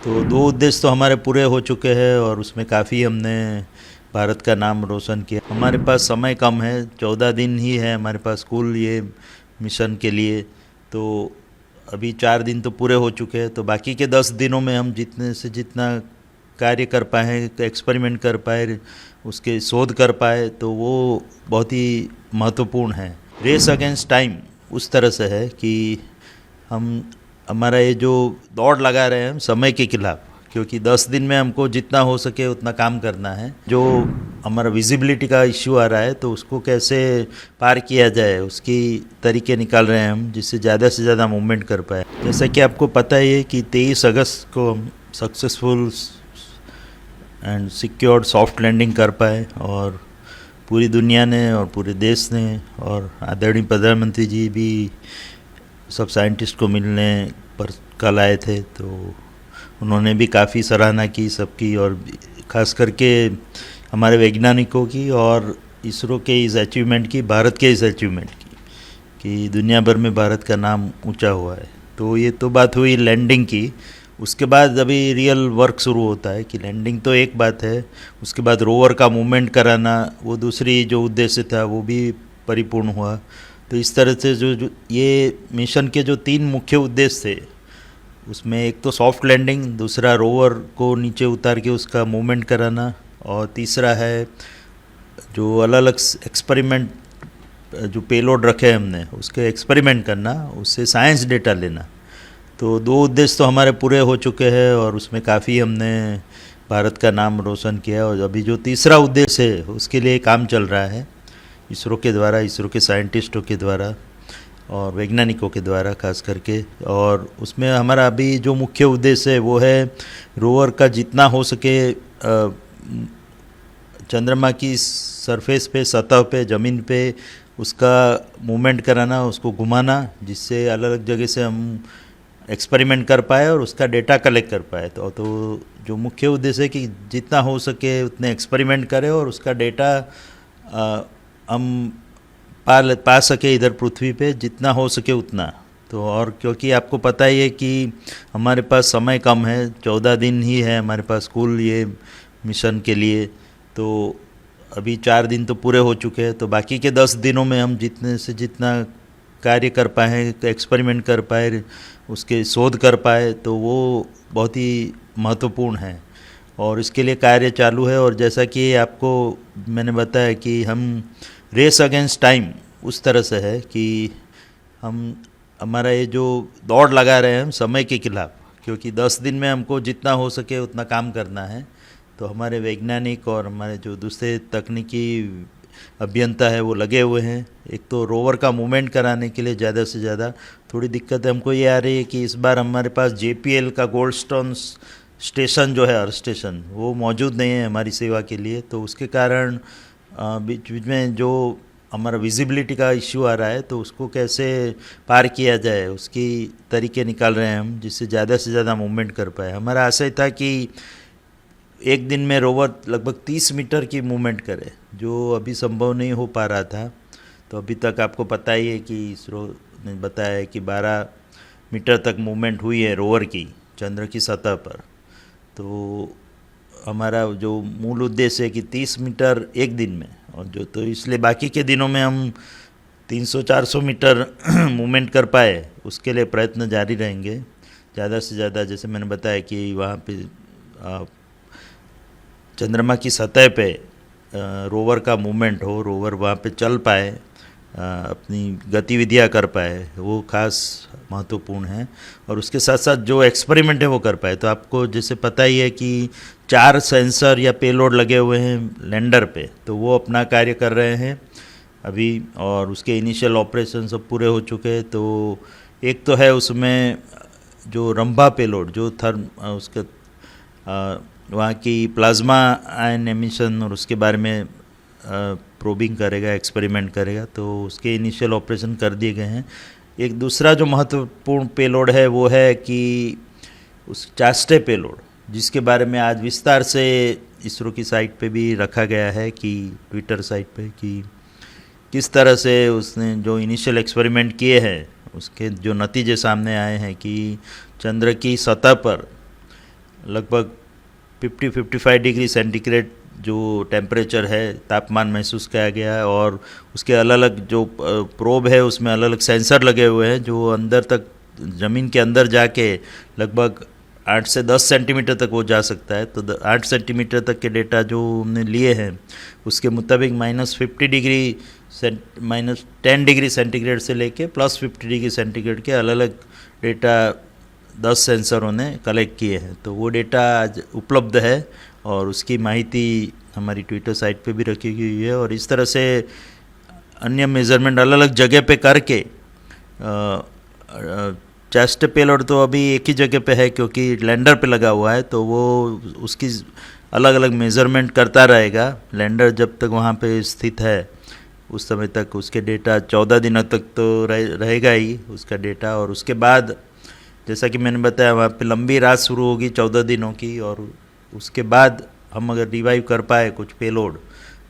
तो दो उद्देश्य तो हमारे पूरे हो चुके हैं और उसमें काफ़ी हमने भारत का नाम रोशन किया। हमारे पास समय कम है, 14 दिन ही है हमारे पास कुल ये मिशन के लिए। तो अभी 4 दिन तो पूरे हो चुके हैं, तो बाकी के 10 दिनों में हम जितने से जितना कार्य कर पाए, एक्सपेरिमेंट कर पाए, उसके शोध कर पाए, तो वो बहुत ही महत्वपूर्ण है। रेस अगेंस्ट टाइम उस तरह से है कि हम हमारा ये जो दौड़ लगा रहे हैं हम समय के खिलाफ, क्योंकि 10 दिन में हमको जितना हो सके उतना काम करना है। जो हमारा विजिबिलिटी का इश्यू आ रहा है तो उसको कैसे पार किया जाए, उसकी तरीके निकाल रहे हैं हम, जिससे ज़्यादा से ज़्यादा मूवमेंट कर पाए। जैसा कि आपको पता ही है कि 23 अगस्त को हम successful and secured soft landing कर पाए, और पूरी दुनिया ने और पूरे देश ने और आदरणीय प्रधानमंत्री जी भी सब साइंटिस्ट को मिलने पर कल आए थे, तो उन्होंने भी काफ़ी सराहना की सबकी, और ख़ास करके हमारे वैज्ञानिकों की और इसरो के इस अचीवमेंट की, भारत के इस अचीवमेंट की, कि दुनिया भर में भारत का नाम ऊंचा हुआ है। तो ये तो बात हुई लैंडिंग की। उसके बाद अभी रियल वर्क शुरू होता है कि लैंडिंग तो एक बात है, उसके बाद रोवर का मूवमेंट कराना, वो दूसरी जो उद्देश्य था वो भी परिपूर्ण हुआ। तो इस तरह से जो ये मिशन के जो 3 मुख्य उद्देश्य थे, उसमें एक तो सॉफ्ट लैंडिंग, दूसरा रोवर को नीचे उतार के उसका मूवमेंट कराना, और तीसरा है जो अलग अलग एक्सपेरिमेंट, जो पेलोड रखे हमने उसके एक्सपेरिमेंट करना, उससे साइंस डेटा लेना। तो 2 उद्देश्य तो हमारे पूरे हो चुके हैं और उसमें काफ़ी हमने भारत का नाम रोशन किया। और अभी जो तीसरा उद्देश्य है उसके लिए काम चल रहा है इसरो के द्वारा, इसरो के साइंटिस्टों के द्वारा और वैज्ञानिकों के द्वारा खास करके। और उसमें हमारा अभी जो मुख्य उद्देश्य है वो है रोवर का जितना हो सके चंद्रमा की सरफेस पे, सतह पे, ज़मीन पे उसका मूवमेंट कराना, उसको घुमाना, जिससे अलग अलग जगह से हम एक्सपेरिमेंट कर पाए और उसका डेटा कलेक्ट कर पाए। तो जो मुख्य उद्देश्य है कि जितना हो सके उतने एक्सपेरिमेंट करें और उसका डेटा हम पा सके इधर पृथ्वी पे, जितना हो सके उतना। तो और क्योंकि आपको पता ही है कि हमारे पास समय कम है, 14 दिन ही है हमारे पास कुल ये मिशन के लिए। तो अभी 4 दिन तो पूरे हो चुके हैं, तो बाकी के 10 दिनों में हम जितने से जितना कार्य कर पाए, एक्सपेरिमेंट कर पाए, उसके शोध कर पाए, तो वो बहुत ही महत्वपूर्ण है और इसके लिए कार्य चालू है। और जैसा कि आपको मैंने बताया कि हम रेस अगेंस्ट टाइम उस तरह से है कि हम हमारा ये जो दौड़ लगा रहे हैं हम समय के खिलाफ, क्योंकि 10 दिन में हमको जितना हो सके उतना काम करना है। तो हमारे वैज्ञानिक और हमारे जो दूसरे तकनीकी अभियंता है वो लगे हुए हैं। एक तो रोवर का मूवमेंट कराने के लिए ज़्यादा से ज़्यादा थोड़ी दिक्कत हमको ये आ रही है कि इस बार हमारे पास JPL का गोल्डस्टोन स्टेशन जो है, अर्थ स्टेशन, वो मौजूद नहीं है हमारी सेवा के लिए। तो उसके कारण बीच बीच में जो हमारा विजिबिलिटी का इश्यू आ रहा है, तो उसको कैसे पार किया जाए, उसकी तरीके निकाल रहे हैं हम, जिससे ज़्यादा से ज़्यादा मूवमेंट कर पाए। हमारा आशय था कि एक दिन में रोवर लगभग 30 मीटर की मूवमेंट करे, जो अभी संभव नहीं हो पा रहा था। तो अभी तक आपको पता ही है कि इसरो ने बताया है कि 12 मीटर तक मूवमेंट हुई है रोवर की चंद्र की सतह पर। तो हमारा जो मूल उद्देश्य है कि 30 मीटर एक दिन में, और जो तो इसलिए बाकी के दिनों में हम 300-400 मीटर मूवमेंट कर पाए, उसके लिए प्रयत्न जारी रहेंगे ज़्यादा से ज़्यादा। जैसे मैंने बताया कि वहाँ पे चंद्रमा की सतह पे रोवर का मूवमेंट हो, रोवर वहाँ पे चल पाए, अपनी गतिविधियाँ कर पाए, वो खास महत्वपूर्ण है। और उसके साथ साथ जो एक्सपेरिमेंट है वो कर पाए। तो आपको जैसे पता ही है कि 4 सेंसर या पेलोड लगे हुए हैं लैंडर पे, तो वो अपना कार्य कर रहे हैं अभी, और उसके इनिशियल ऑपरेशन सब पूरे हो चुके हैं। तो एक तो है उसमें जो रंभा पेलोड, जो उसके वहाँ की प्लाज्मा आयन एमिशन और उसके बारे में प्रोबिंग करेगा, एक्सपेरिमेंट करेगा, तो उसके इनिशियल ऑपरेशन कर दिए गए हैं। एक दूसरा जो महत्वपूर्ण पेलोड है वो है कि उस चास्टे पेलोड, जिसके बारे में आज विस्तार से इसरो की साइट पे भी रखा गया है, कि ट्विटर साइट पे, कि किस तरह से उसने जो इनिशियल एक्सपेरिमेंट किए हैं उसके जो नतीजे सामने आए हैं कि चंद्र की सतह पर लगभग 50-55 डिग्री सेंटीग्रेड जो टेम्परेचर है, तापमान महसूस किया गया है। और उसके अलग अलग जो प्रोब है उसमें अलग अलग सेंसर लगे हुए हैं जो अंदर तक, ज़मीन के अंदर जाके लगभग 8 से 10 सेंटीमीटर तक वो जा सकता है। तो 8 सेंटीमीटर तक के डेटा जो हमने लिए हैं उसके मुताबिक -50 डिग्री -10 डिग्री सेंटीग्रेड से लेके +50 डिग्री सेंटीग्रेड के अलग अलग डेटा 10 सेंसरों ने कलेक्ट किए हैं। तो वो डेटा आज उपलब्ध है और उसकी माहिती हमारी ट्विटर साइट पे भी रखी हुई है। और इस तरह से अन्य मेज़रमेंट अलग अलग जगह पे करके चेस्ट पेलोड तो अभी एक ही जगह पे है क्योंकि लैंडर पे लगा हुआ है, तो वो उसकी अलग अलग मेज़रमेंट करता रहेगा। लैंडर जब तक वहाँ पे स्थित है उस समय तक उसके डेटा 14 दिनों तक तो रहेगा ही उसका डेटा। और उसके बाद जैसा कि मैंने बताया वहाँ पे लंबी रात शुरू होगी 14 दिनों की, और उसके बाद हम अगर रिवाइव कर पाए कुछ पेलोड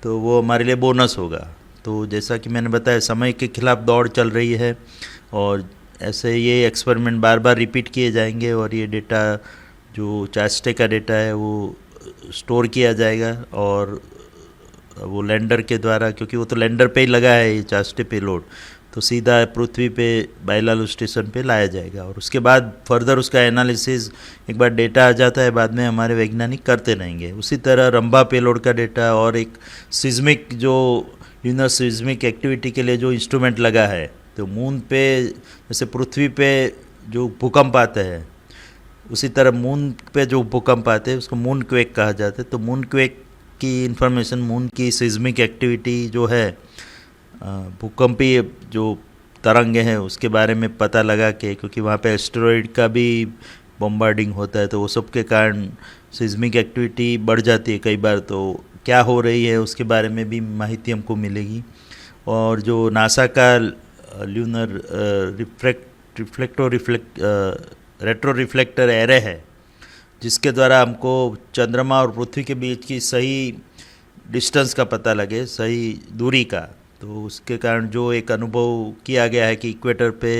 तो वो हमारे लिए बोनस होगा। तो जैसा कि मैंने बताया समय के खिलाफ दौड़ चल रही है और ऐसे ये एक्सपेरिमेंट बार बार रिपीट किए जाएंगे और ये डेटा जो चास्टे का डेटा है वो स्टोर किया जाएगा और वो लैंडर के द्वारा, क्योंकि वो तो लैंडर पे ही लगा है ये चास्टे पेलोड, तो सीधा पृथ्वी पे बाइलालू स्टेशन पे लाया जाएगा। और उसके बाद फर्दर उसका एनालिसिस एक बार डेटा आ जाता है बाद में हमारे वैज्ञानिक करते रहेंगे। उसी तरह रंभा पेलोड का डेटा और एक सिज्मिक जो ल्यूनर सिज्मिक एक्टिविटी के लिए जो इंस्ट्रूमेंट लगा है, तो मून पे जैसे पृथ्वी पे जो भूकंप आते हैं उसी तरह मून पे जो भूकंप आते हैं उसको मून क्वेक कहा जाता है। तो मून क्वेक की इंफॉर्मेशन, मून की सिज्मिक एक्टिविटी जो है, भूकंपीय जो तरंगे हैं उसके बारे में पता लगा के, क्योंकि वहाँ पे एस्टेरॉइड का भी बम्बार्डिंग होता है तो वो सब के कारण सिज्मिक एक्टिविटी बढ़ जाती है कई बार, तो क्या हो रही है उसके बारे में भी माहिती हमको मिलेगी। और जो नासा का ल्यूनर रेट्रो रिफ्लेक्टर एरे है जिसके द्वारा हमको चंद्रमा और पृथ्वी के बीच की सही डिस्टेंस का पता लगे, सही दूरी का, तो उसके कारण जो एक अनुभव किया गया है कि इक्वेटर पे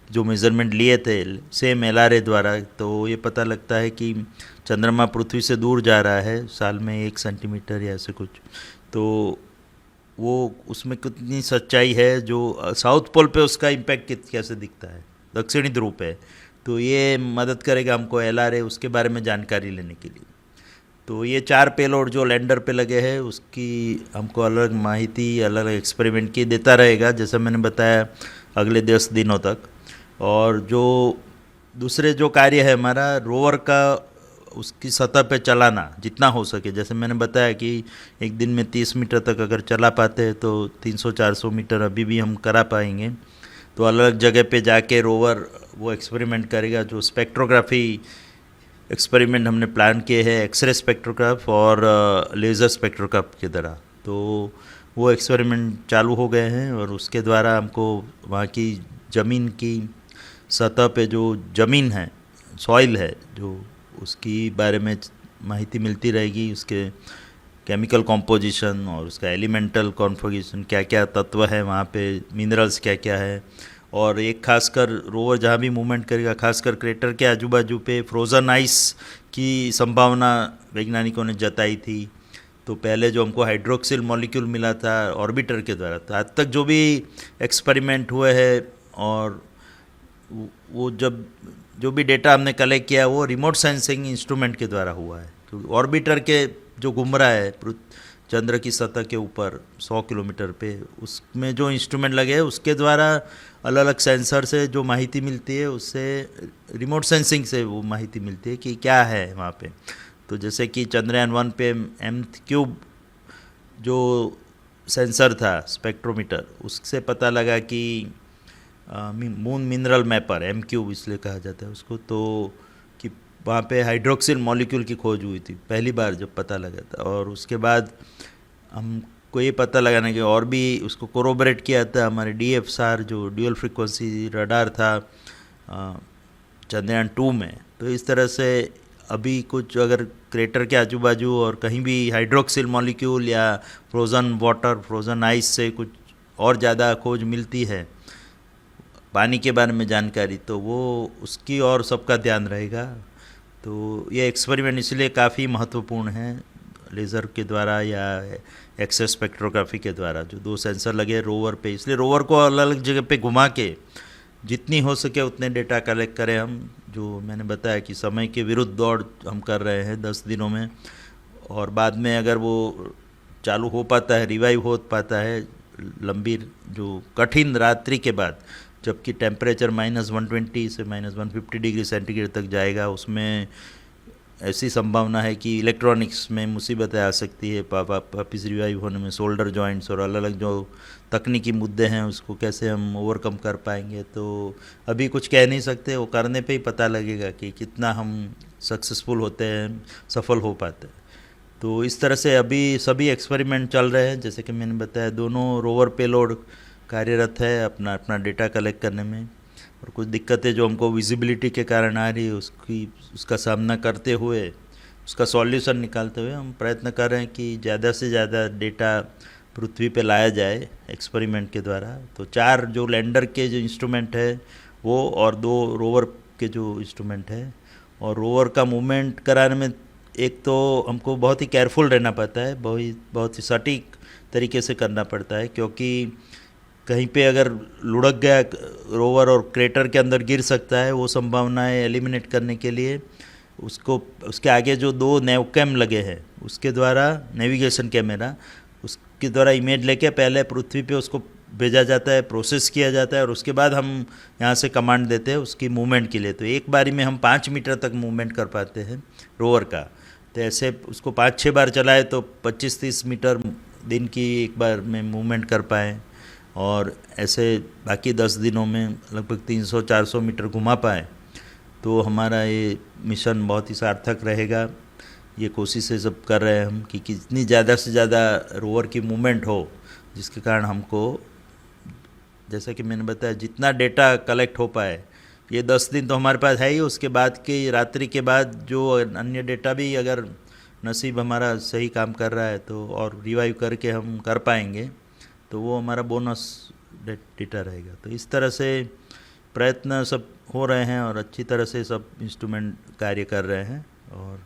जो मेज़रमेंट लिए थे सेम LRA द्वारा, तो ये पता लगता है कि चंद्रमा पृथ्वी से दूर जा रहा है साल में 1 सेंटीमीटर या ऐसे कुछ। तो वो उसमें कितनी सच्चाई है, जो साउथ पोल पे उसका इम्पैक्ट कैसे दिखता है, दक्षिणी ध्रुव पे, तो ये मदद करेगा हमको LRA उसके बारे में जानकारी लेने के लिए। तो ये 4 पेलोड जो लैंडर पे लगे हैं उसकी हमको अलग माहिती, अलग अलग एक्सपेरिमेंट की देता रहेगा जैसा मैंने बताया अगले 10 दिनों तक। और जो दूसरे जो कार्य है हमारा रोवर का, उसकी सतह पे चलाना जितना हो सके, जैसे मैंने बताया कि एक दिन में 30 मीटर तक अगर चला पाते हैं तो 300-400 मीटर अभी भी हम करा पाएंगे। तो अलग अलग जगह पे जाके रोवर वो एक्सपेरिमेंट करेगा, जो स्पेक्ट्रोग्राफी एक्सपेरिमेंट हमने प्लान किए हैं, एक्सरे स्पेक्ट्रोग्राफ और लेज़र स्पेक्ट्रोग्राफ की तरह। तो वो एक्सपेरिमेंट चालू हो गए हैं और उसके द्वारा हमको वहाँ की ज़मीन की सतह पे जो ज़मीन है, सॉइल है, जो उसकी बारे में माहिती मिलती रहेगी, उसके केमिकल कॉम्पोजिशन और उसका एलिमेंटल कॉन्फ़िगरेशन, क्या क्या तत्व है वहाँ पे, मिनरल्स क्या क्या है। और एक खासकर रोवर जहाँ भी मूवमेंट करेगा, खासकर क्रेटर के आजू बाजू पे फ्रोज़न आइस की संभावना वैज्ञानिकों ने जताई थी। तो पहले जो हमको हाइड्रोक्सिल मॉलिक्यूल मिला था ऑर्बिटर के द्वारा, तो आज तक जो भी एक्सपेरिमेंट हुए हैं और वो जब जो भी डेटा हमने कलेक्ट किया वो रिमोट सेंसिंग इंस्ट्रूमेंट के द्वारा हुआ है। क्योंकि ऑर्बिटर के जो घूम रहा है चंद्र की सतह के ऊपर 100 किलोमीटर पे, उसमें जो इंस्ट्रूमेंट लगे हैं उसके द्वारा अलग अलग सेंसर से जो माहिती मिलती है, उससे रिमोट सेंसिंग से वो माहिती मिलती है कि क्या है वहाँ पे। तो जैसे कि चंद्रयान 1 पे M3 जो सेंसर था स्पेक्ट्रोमीटर, उससे पता लगा कि मून मिनरल मैपर M3 इसलिए कहा जाता है उसको, तो कि वहाँ पे हाइड्रोक्सिल मॉलिक्यूल की खोज हुई थी पहली बार जब पता लगा था। और उसके बाद हमको ये पता लगाने के और भी उसको कोरोबरेट किया था हमारे DFSAR जो ड्यूअल फ्रीक्वेंसी रडार था चंद्रयान 2 में। तो इस तरह से अभी कुछ अगर क्रेटर के आजू बाजू और कहीं भी हाइड्रोक्सिल मॉलिक्यूल या फ्रोज़न वाटर, फ्रोज़न आइस से कुछ और ज़्यादा खोज मिलती है पानी के बारे में जानकारी, तो वो उसकी और सबका ध्यान रहेगा। तो ये एक्सपेरिमेंट इसलिए काफ़ी महत्वपूर्ण है, लेज़र के द्वारा या एक्स स्पेक्ट्रोग्राफी के द्वारा, जो दो सेंसर लगे रोवर पे, इसलिए रोवर को अलग अलग जगह पे घुमा के जितनी हो सके उतने डेटा कलेक्ट करें हम। जो मैंने बताया कि समय के विरुद्ध दौड़ हम कर रहे हैं 10 दिनों में, और बाद में अगर वो चालू हो पाता है, रिवाइव हो पाता है लंबी जो कठिन रात्रि के बाद, जबकि टेम्परेचर -120 से -150 डिग्री सेंटीग्रेड तक जाएगा, उसमें ऐसी संभावना है कि इलेक्ट्रॉनिक्स में मुसीबतें आ सकती है वापिस रिवाइव होने में, शोल्डर जॉइंट्स और अलग अलग जो तकनीकी मुद्दे हैं उसको कैसे हम ओवरकम कर पाएंगे। तो अभी कुछ कह नहीं सकते, वो करने पे ही पता लगेगा कि कितना हम सक्सेसफुल होते हैं, सफल हो पाते हैं। तो इस तरह से अभी सभी एक्सपेरिमेंट चल रहे हैं। जैसे कि मैंने बताया, दोनों रोवर पेलोड कार्यरत है अपना अपना डेटा कलेक्ट करने में, और कुछ दिक्कतें जो हमको विजिबिलिटी के कारण आ रही है उसका सामना करते हुए, उसका सॉल्यूशन निकालते हुए हम प्रयत्न कर रहे हैं कि ज़्यादा से ज़्यादा डेटा पृथ्वी पे लाया जाए एक्सपेरिमेंट के द्वारा। तो 4 जो लैंडर के जो इंस्ट्रूमेंट है वो, और 2 रोवर के जो इंस्ट्रूमेंट है, और रोवर का मूवमेंट कराने में एक तो हमको बहुत ही केयरफुल रहना पड़ता है, बहुत ही सटीक तरीके से करना पड़ता है, क्योंकि कहीं पे अगर लुढ़क गया रोवर और क्रेटर के अंदर गिर सकता है। वो संभावनाएं एलिमिनेट करने के लिए उसके आगे जो 2 नेवकैम लगे हैं उसके द्वारा, नेविगेशन कैमरा, उसके द्वारा इमेज लेके पहले पृथ्वी पे उसको भेजा जाता है, प्रोसेस किया जाता है, और उसके बाद हम यहाँ से कमांड देते हैं उसकी मूवमेंट के लिए। तो एक बारी में हम 5 मीटर तक मूवमेंट कर पाते हैं रोवर का। तो ऐसे उसको 5-6 बार चलाए तो 25-30 मीटर दिन की एक बार में मूवमेंट कर पाएँ, और ऐसे बाकी 10 दिनों में लगभग 300-400 मीटर घुमा पाए, तो हमारा ये मिशन बहुत ही सार्थक रहेगा। ये कोशिशें सब कर रहे हैं हम कि कितनी ज़्यादा से ज़्यादा रोवर की मूवमेंट हो, जिसके कारण हमको, जैसा कि मैंने बताया, जितना डेटा कलेक्ट हो पाए। ये 10 दिन तो हमारे पास है ही, उसके बाद की रात्रि के बाद जो अन्य डेटा भी अगर नसीब हमारा सही काम कर रहा है तो, और रिवाइव करके हम कर पाएंगे, तो वो हमारा बोनस डेटा रहेगा। तो इस तरह से प्रयत्न सब हो रहे हैं और अच्छी तरह से सब इंस्ट्रूमेंट कार्य कर रहे हैं। और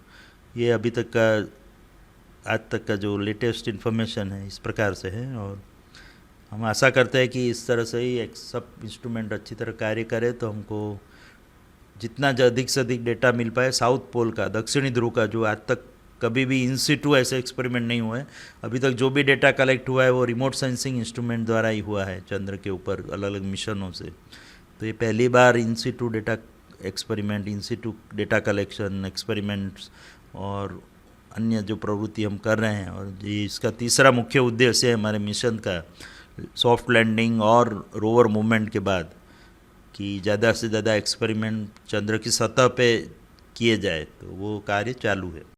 ये अभी तक का, आज तक का जो लेटेस्ट इन्फॉर्मेशन है इस प्रकार से है, और हम आशा करते हैं कि इस तरह से ही एक सब इंस्ट्रूमेंट अच्छी तरह कार्य करे तो हमको जितना अधिक से अधिक डेटा मिल पाए साउथ पोल का, दक्षिणी ध्रुव का, जो आज तक कभी भी इन सिटू ऐसे एक्सपेरिमेंट नहीं हुआ है। अभी तक जो भी डेटा कलेक्ट हुआ है वो रिमोट सेंसिंग इंस्ट्रूमेंट द्वारा ही हुआ है, चंद्र के ऊपर अलग अलग मिशनों से। तो ये पहली बार इन सिटू डेटा एक्सपेरिमेंट, इन सिटू डेटा कलेक्शन एक्सपेरिमेंट्स और अन्य जो प्रवृत्ति हम कर रहे हैं, और ये इसका तीसरा मुख्य उद्देश्य है हमारे मिशन का, सॉफ्ट लैंडिंग और रोवर मूवमेंट के बाद, कि ज़्यादा से ज़्यादा एक्सपेरिमेंट चंद्र की सतह पे किए जाए। तो वो कार्य चालू है।